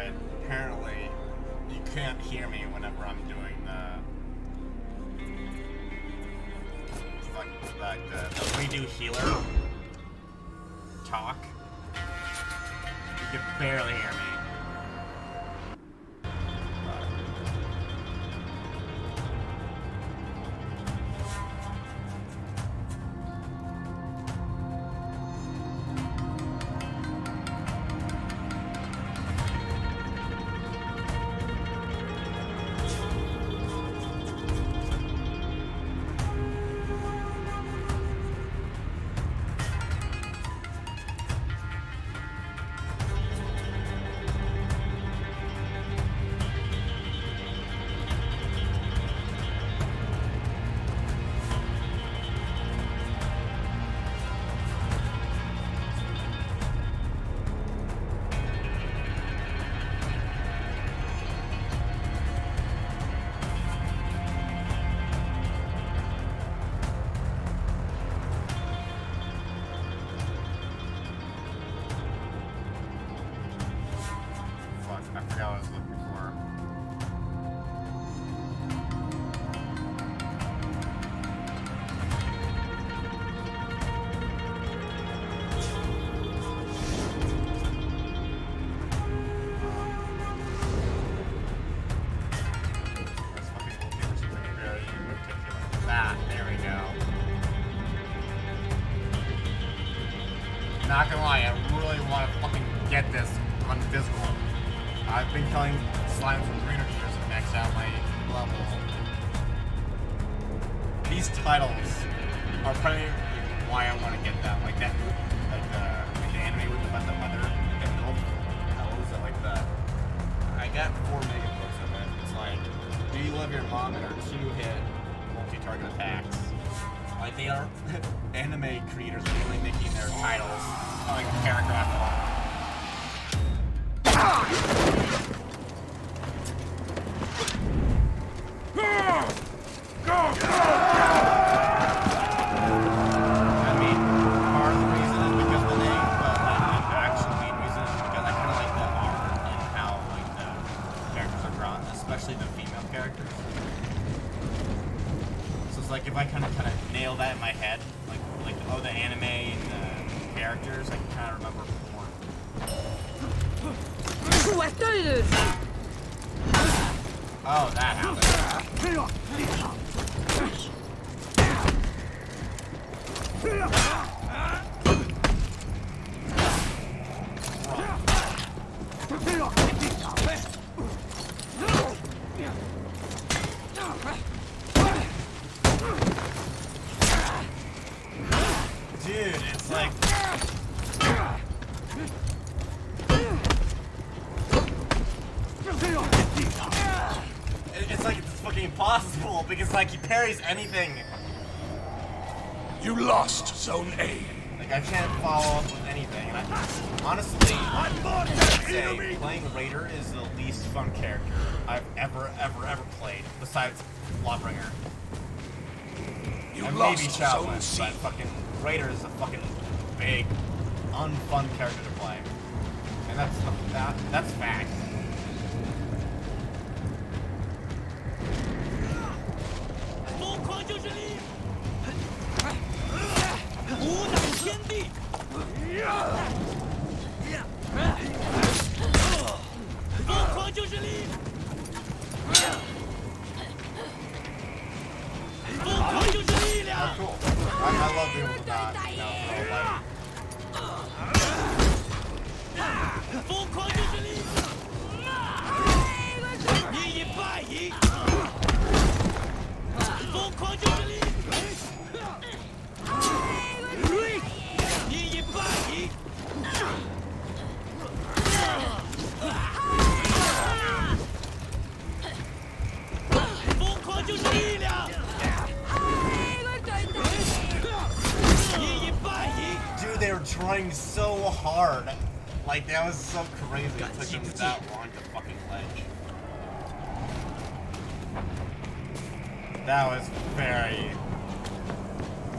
but apparently you can't hear me whenever I'm doing the redo healer talk. You can barely hear me. I forgot what I was looking for. Let's fucking look for something very particular. That, there we go. Not gonna lie, I really want to fucking get this on physical. I've been killing slimes for 300 years to max out my level. These titles are probably why I want to get that. Like that, like the anime with about the mother, like the MILF. What was it, like the? I got 4 mega books of it. It's like, do you love your mom and her 2-hit multi-target attacks? Like they are anime creators really making their titles like paragraph long. Like if I kind of nail that in my head, like oh the anime and the characters, I can kind of remember more. Oh, that happened. Dude, it's like... It's like it's fucking impossible because like he parries anything. You lost Zone A. Like I can't follow up with anything. And honestly, I'd say playing Raider is the least fun character I've ever played besides Lawbringer. And maybe Shaolin, but fucking Raider is a fucking big, unfun character to play. And that's fact. Oh, cool. I love being able to not, Dude, they were trying so hard. Like, that was so crazy. It took them that long to fucking ledge. That was very...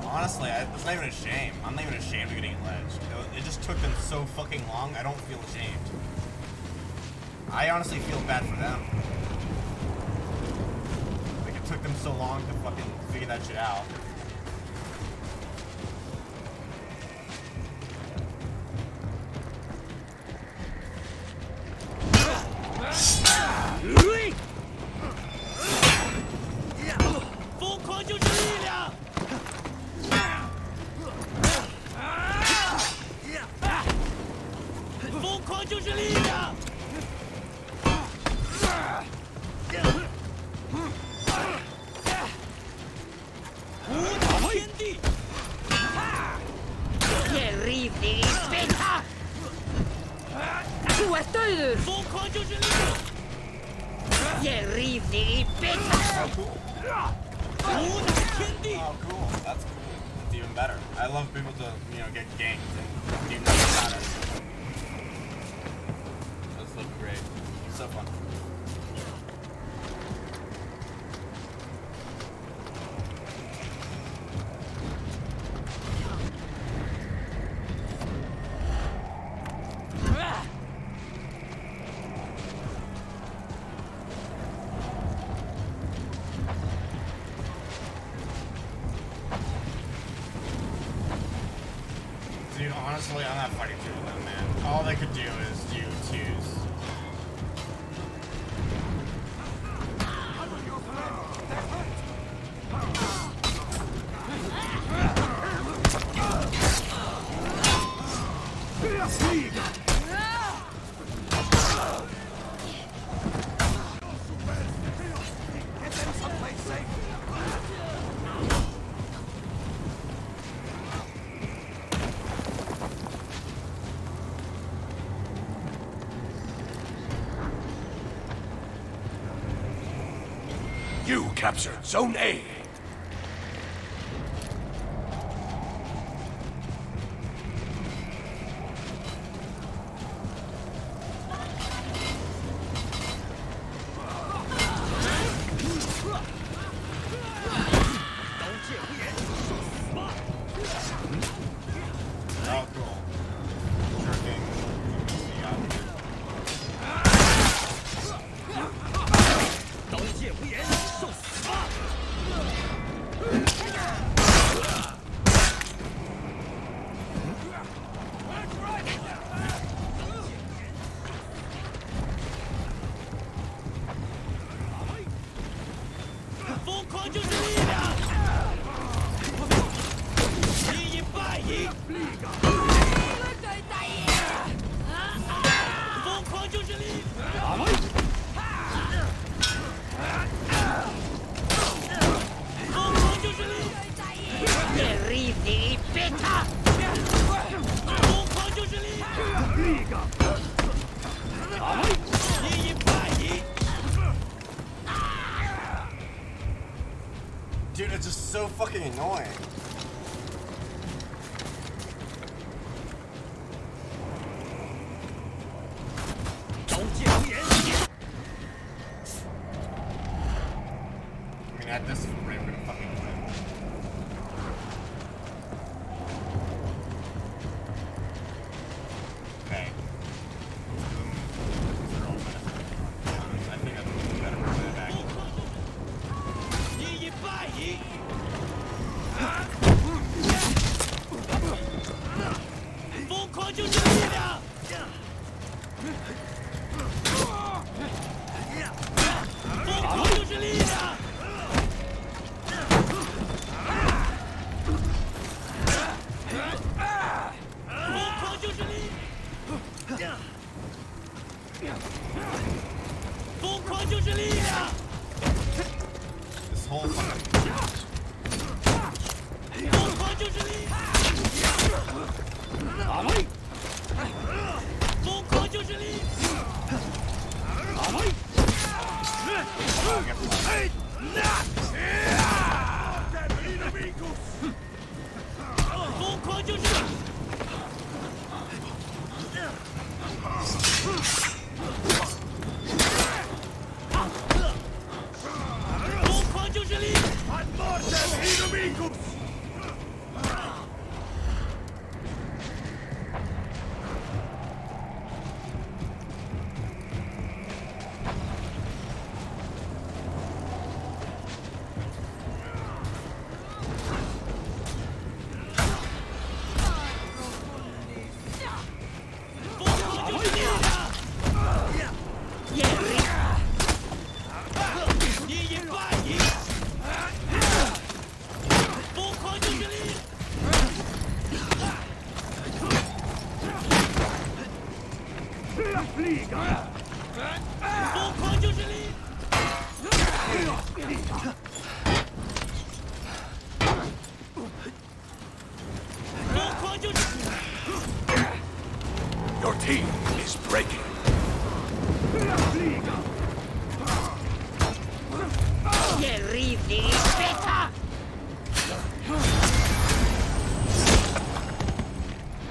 Honestly, it's not even a shame. I'm not even ashamed of getting ledged. It just took them so fucking long, I don't feel ashamed. I honestly feel bad for them. Like, it took them so long to fucking figure that shit out. Oh, cool. That's cool. That's even better. I love people to, you know, get ganked and do nothing about it. That's looking great. So fun. Dude, honestly, I'm not fighting through with them, man. All they could do is do twos. You captured Zone A. Oh, cool. Sure thing. Dude, it's just so fucking annoying. I mean, at this rate, we're gonna fucking win. Okay. I think I'm better for that back. This whole fucking... Your team is breaking.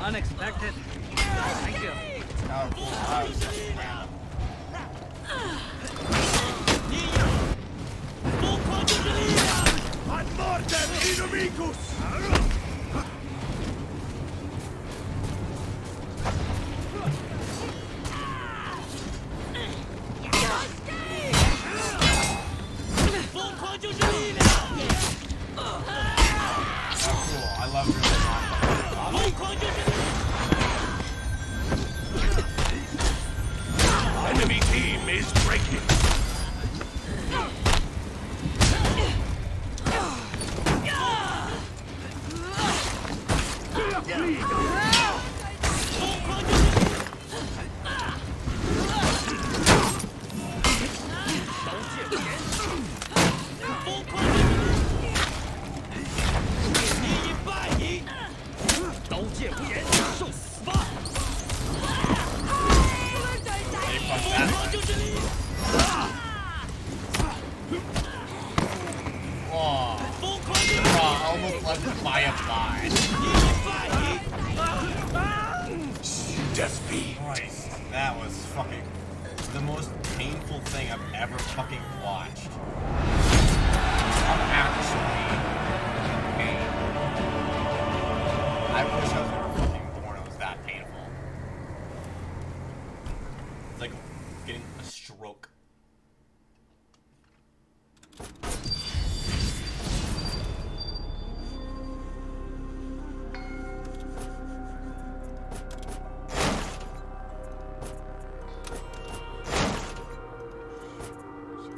Unexpected. Thank you. Oh, cool. That was just random. Ad mortem inimicus! Cool. I love Enemy team is breaking. almost left it by a fly. Defeat. Christ, that was fucking the most painful thing I've ever fucking watched. I'm actually in pain. I wish I was never fucking born. It was that painful. It's like getting a stroke.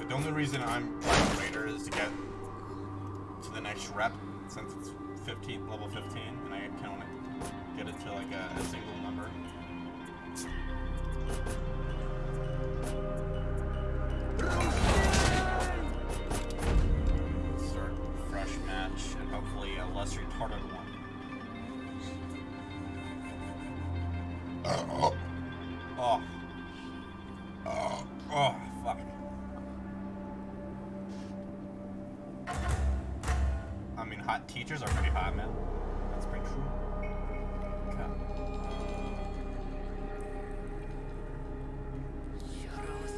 The only reason I'm playing Raider is to get to the next rep, since it's 15, level 15, and I kind of want to get it to like a single number. Start a fresh match, and hopefully a less retarded one. Oh, fuck. I mean, hot teachers are pretty hot, man. That's pretty true. Okay. Here it is.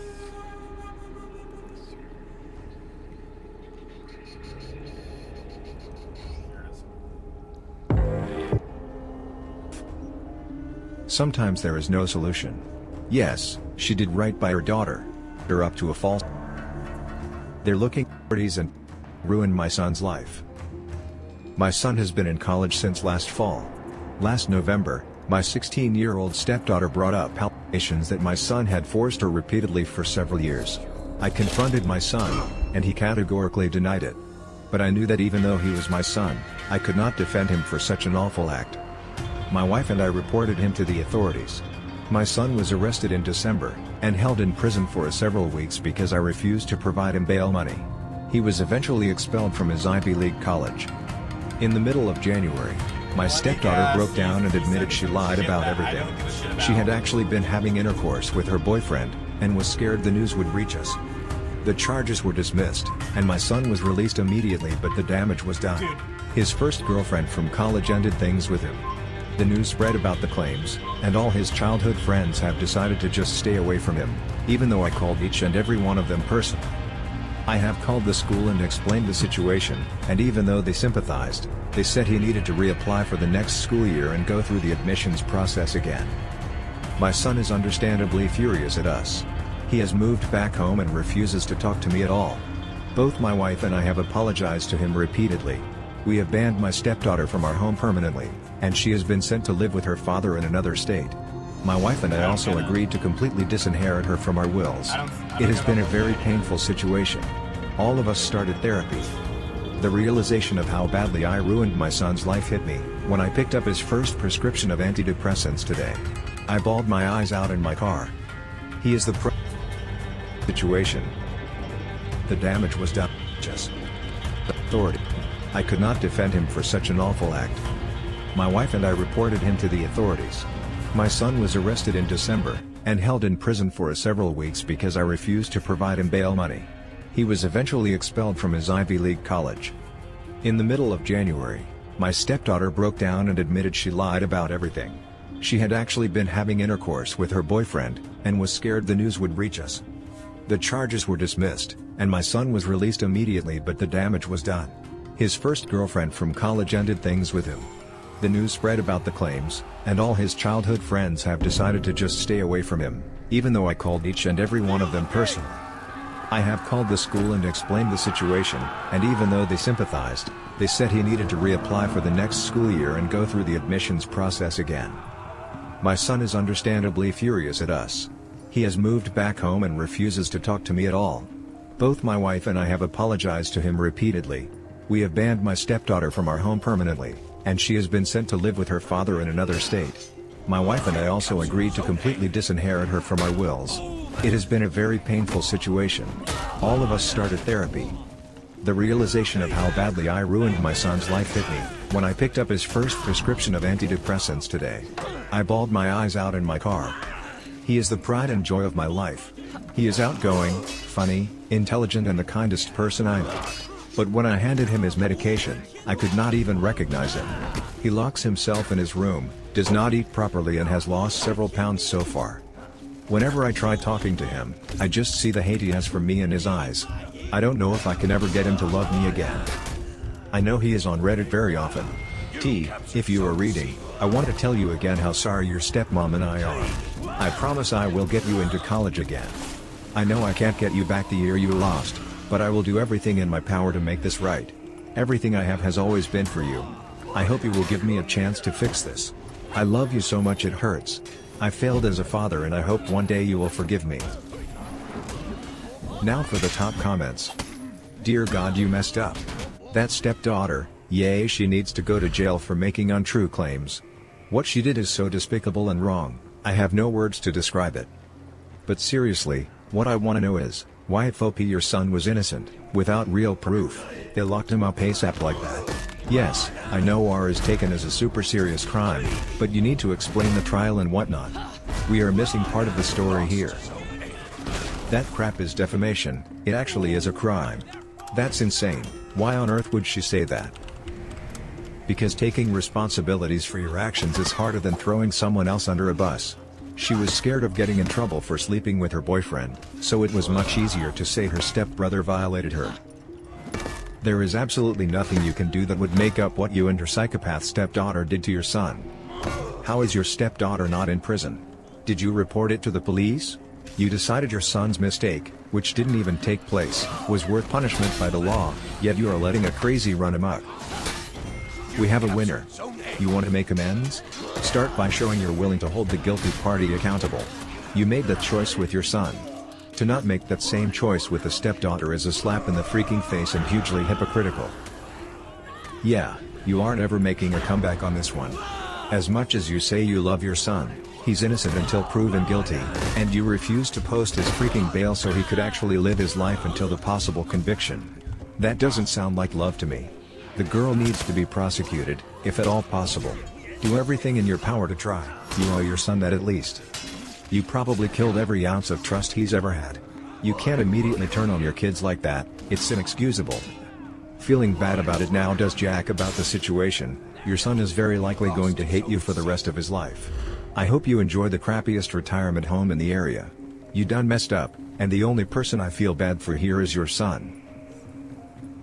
Sometimes there is no solution. Yes, she did right by her daughter. Her up to a false. They're looking at parties and ruined my son's life. My son has been in college since last fall. Last November, my 16-year-old stepdaughter brought up allegations that my son had forced her repeatedly for several years. I confronted my son, and he categorically denied it. But I knew that even though he was my son, I could not defend him for such an awful act. My wife and I reported him to the authorities. My son was arrested in December, and held in prison for several weeks because I refused to provide him bail money. He was eventually expelled from his Ivy League college. In the middle of January, my stepdaughter broke down and admitted she lied about everything. She had actually been having intercourse with her boyfriend, and was scared the news would reach us. The charges were dismissed, and my son was released immediately, but the damage was done. His first girlfriend from college ended things with him. The news spread about the claims, and all his childhood friends have decided to just stay away from him, even though I called each and every one of them personally. I have called the school and explained the situation, and even though they sympathized, they said he needed to reapply for the next school year and go through the admissions process again. My son is understandably furious at us. He has moved back home and refuses to talk to me at all. Both my wife and I have apologized to him repeatedly. We have banned my stepdaughter from our home permanently, and she has been sent to live with her father in another state. My wife and I also agreed to completely disinherit her from our wills. It has been a very painful situation. All of us started therapy. The realization of how badly I ruined my son's life hit me when I picked up his first prescription of antidepressants today. I bawled my eyes out in my car. He is the situation. The damage was done. Just authority. I could not defend him for such an awful act. My wife and I reported him to the authorities. My son was arrested in December, and held in prison for several weeks because I refused to provide him bail money. He was eventually expelled from his Ivy League college. In the middle of January, my stepdaughter broke down and admitted she lied about everything. She had actually been having intercourse with her boyfriend, and was scared the news would reach us. The charges were dismissed, and my son was released immediately, but the damage was done. His first girlfriend from college ended things with him. The news spread about the claims, and all his childhood friends have decided to just stay away from him, even though I called each and every one of them personally. I have called the school and explained the situation, and even though they sympathized, they said he needed to reapply for the next school year and go through the admissions process again. My son is understandably furious at us. He has moved back home and refuses to talk to me at all. Both my wife and I have apologized to him repeatedly. We have banned my stepdaughter from our home permanently, and she has been sent to live with her father in another state. My wife and I also agreed to completely disinherit her from our wills. It has been a very painful situation. All of us started therapy. The realization of how badly I ruined my son's life hit me when I picked up his first prescription of antidepressants today. I bawled my eyes out in my car. He is the pride and joy of my life. He is outgoing, funny, intelligent, and the kindest person I know. But when I handed him his medication, I could not even recognize him. He locks himself in his room, does not eat properly, and has lost several pounds so far. Whenever I try talking to him, I just see the hate he has for me in his eyes. I don't know if I can ever get him to love me again. I know he is on Reddit very often. If you are reading, I want to tell you again how sorry your stepmom and I are. I promise I will get you into college again. I know I can't get you back the year you lost, but I will do everything in my power to make this right. Everything I have has always been for you. I hope you will give me a chance to fix this. I love you so much it hurts. I failed as a father and I hope one day you will forgive me. Now for the top comments. Dear God, you messed up. That stepdaughter, yay, she needs to go to jail for making untrue claims. What she did is so despicable and wrong, I have no words to describe it. But seriously, what I want to know is, why if your son was innocent, without real proof, they locked him up ASAP like that? Yes, I know war is taken as a super serious crime, but you need to explain the trial and whatnot. We are missing part of the story here. That crap is defamation, it actually is a crime. That's insane. Why on earth would she say that? Because taking responsibilities for your actions is harder than throwing someone else under a bus. She was scared of getting in trouble for sleeping with her boyfriend, so it was much easier to say her stepbrother violated her. There is absolutely nothing you can do that would make up what you and your psychopath stepdaughter did to your son. How is your stepdaughter not in prison? Did you report it to the police? You decided your son's mistake, which didn't even take place, was worth punishment by the law, yet you are letting a crazy run amok. We have a winner. You want to make amends? Start by showing you're willing to hold the guilty party accountable. You made that choice with your son. To not make that same choice with the stepdaughter is a slap in the freaking face and hugely hypocritical. Yeah, you aren't ever making a comeback on this one. As much as you say you love your son, he's innocent until proven guilty, and you refuse to post his freaking bail so he could actually live his life until the possible conviction. That doesn't sound like love to me. The girl needs to be prosecuted, if at all possible. Do everything in your power to try. You owe your son that at least. You probably killed every ounce of trust he's ever had. You can't immediately turn on your kids like that, it's inexcusable. Feeling bad about it now does jack about the situation. Your son is very likely going to hate you for the rest of his life. I hope you enjoy the crappiest retirement home in the area. You done messed up, and the only person I feel bad for here is your son.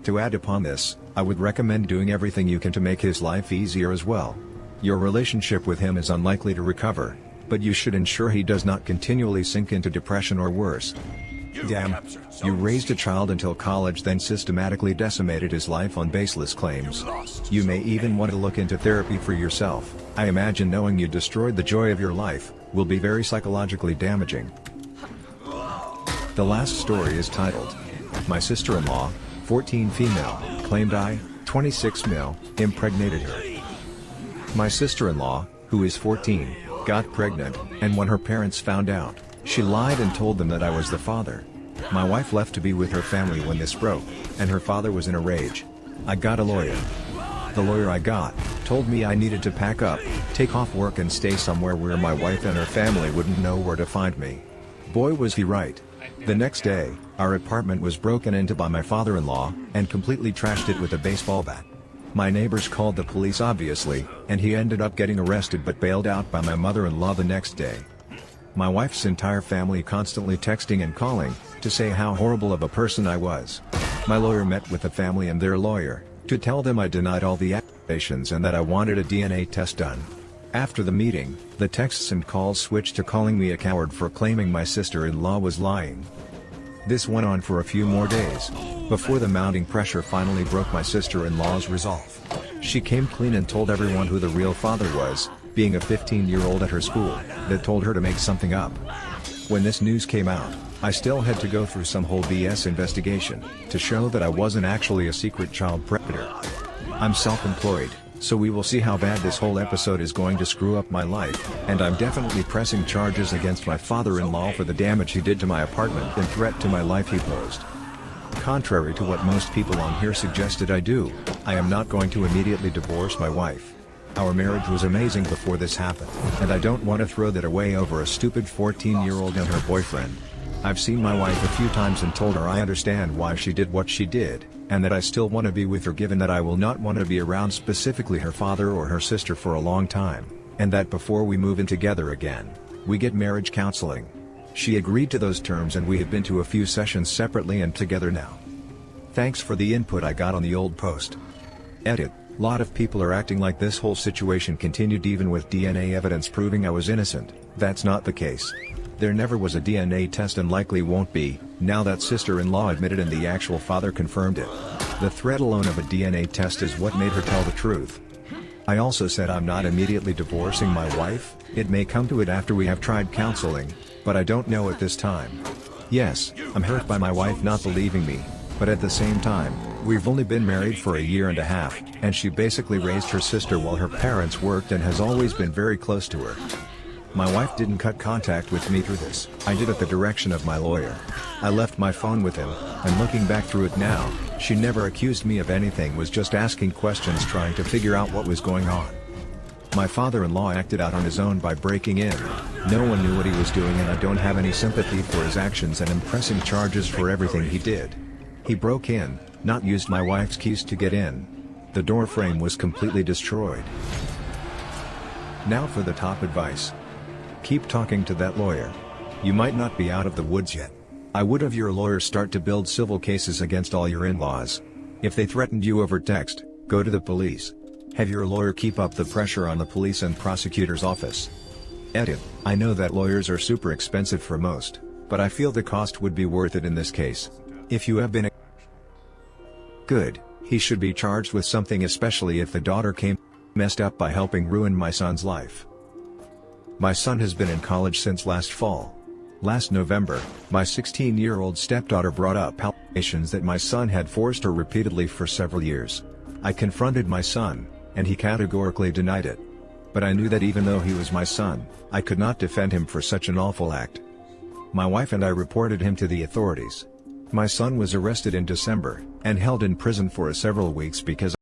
To add upon this, I would recommend doing everything you can to make his life easier as well. Your relationship with him is unlikely to recover, but you should ensure he does not continually sink into depression or worse. Damn, you raised a child until college, then systematically decimated his life on baseless claims. You may even want to look into therapy for yourself. I imagine knowing you destroyed the joy of your life will be very psychologically damaging. The last story is titled, My Sister-in-Law, 14 female, claimed I, 26 male, impregnated her. My sister-in-law, who is 14, got pregnant, and when her parents found out, she lied and told them that I was the father. My wife left to be with her family when this broke, and her father was in a rage. I got a lawyer. The lawyer I got told me I needed to pack up, take off work and stay somewhere where my wife and her family wouldn't know where to find me. Boy was he right. The next day, our apartment was broken into by my father-in-law, and completely trashed it with a baseball bat. My neighbors called the police obviously, and he ended up getting arrested but bailed out by my mother-in-law the next day. My wife's entire family constantly texting and calling, to say how horrible of a person I was. My lawyer met with the family and their lawyer, to tell them I denied all the accusations and that I wanted a DNA test done. After the meeting, the texts and calls switched to calling me a coward for claiming my sister-in-law was lying. This went on for a few more days, before the mounting pressure finally broke my sister-in-law's resolve. She came clean and told everyone who the real father was, being a 15-year-old at her school, that told her to make something up. When this news came out, I still had to go through some whole BS investigation, to show that I wasn't actually a secret child predator. I'm self-employed, so we will see how bad this whole episode is going to screw up my life, and I'm definitely pressing charges against my father-in-law for the damage he did to my apartment and threat to my life he posed. Contrary to what most people on here suggested I do, I am not going to immediately divorce my wife. Our marriage was amazing before this happened, and I don't want to throw that away over a stupid 14-year-old and her boyfriend. I've seen my wife a few times and told her I understand why she did what she did, and that I still want to be with her given that I will not want to be around specifically her father or her sister for a long time, and that before we move in together again, we get marriage counseling. She agreed to those terms and we have been to a few sessions separately and together now. Thanks for the input I got on the old post. Edit. Lot of people are acting like this whole situation continued even with DNA evidence proving I was innocent. That's not the case. There never was a DNA test and likely won't be, now that sister-in-law admitted and the actual father confirmed it. The threat alone of a DNA test is what made her tell the truth. I also said I'm not immediately divorcing my wife, it may come to it after we have tried counseling, but I don't know at this time. Yes, I'm hurt by my wife not believing me, but at the same time, we've only been married for a year and a half, and she basically raised her sister while her parents worked and has always been very close to her. My wife didn't cut contact with me through this, I did at the direction of my lawyer. I left my phone with him, and looking back through it now, she never accused me of anything, was just asking questions trying to figure out what was going on. My father-in-law acted out on his own by breaking in. No one knew what he was doing and I don't have any sympathy for his actions and am pressing charges for everything he did. He broke in, not used my wife's keys to get in. The door frame was completely destroyed. Now for the top advice. Keep talking to that lawyer. You might not be out of the woods yet. I would have your lawyer start to build civil cases against all your in-laws. If they threatened you over text, go to the police. Have your lawyer keep up the pressure on the police and prosecutor's office. Edit. I know that lawyers are super expensive for most, but I feel the cost would be worth it in this case. If you have been good, he should be charged with something, especially if the daughter came messed up by helping ruin my son's life. My son has been in college since last fall. Last November, my 16-year-old stepdaughter brought up allegations that my son had forced her repeatedly for several years. I confronted my son, and he categorically denied it. But I knew that even though he was my son, I could not defend him for such an awful act. My wife and I reported him to the authorities. My son was arrested in December, and held in prison for several weeks because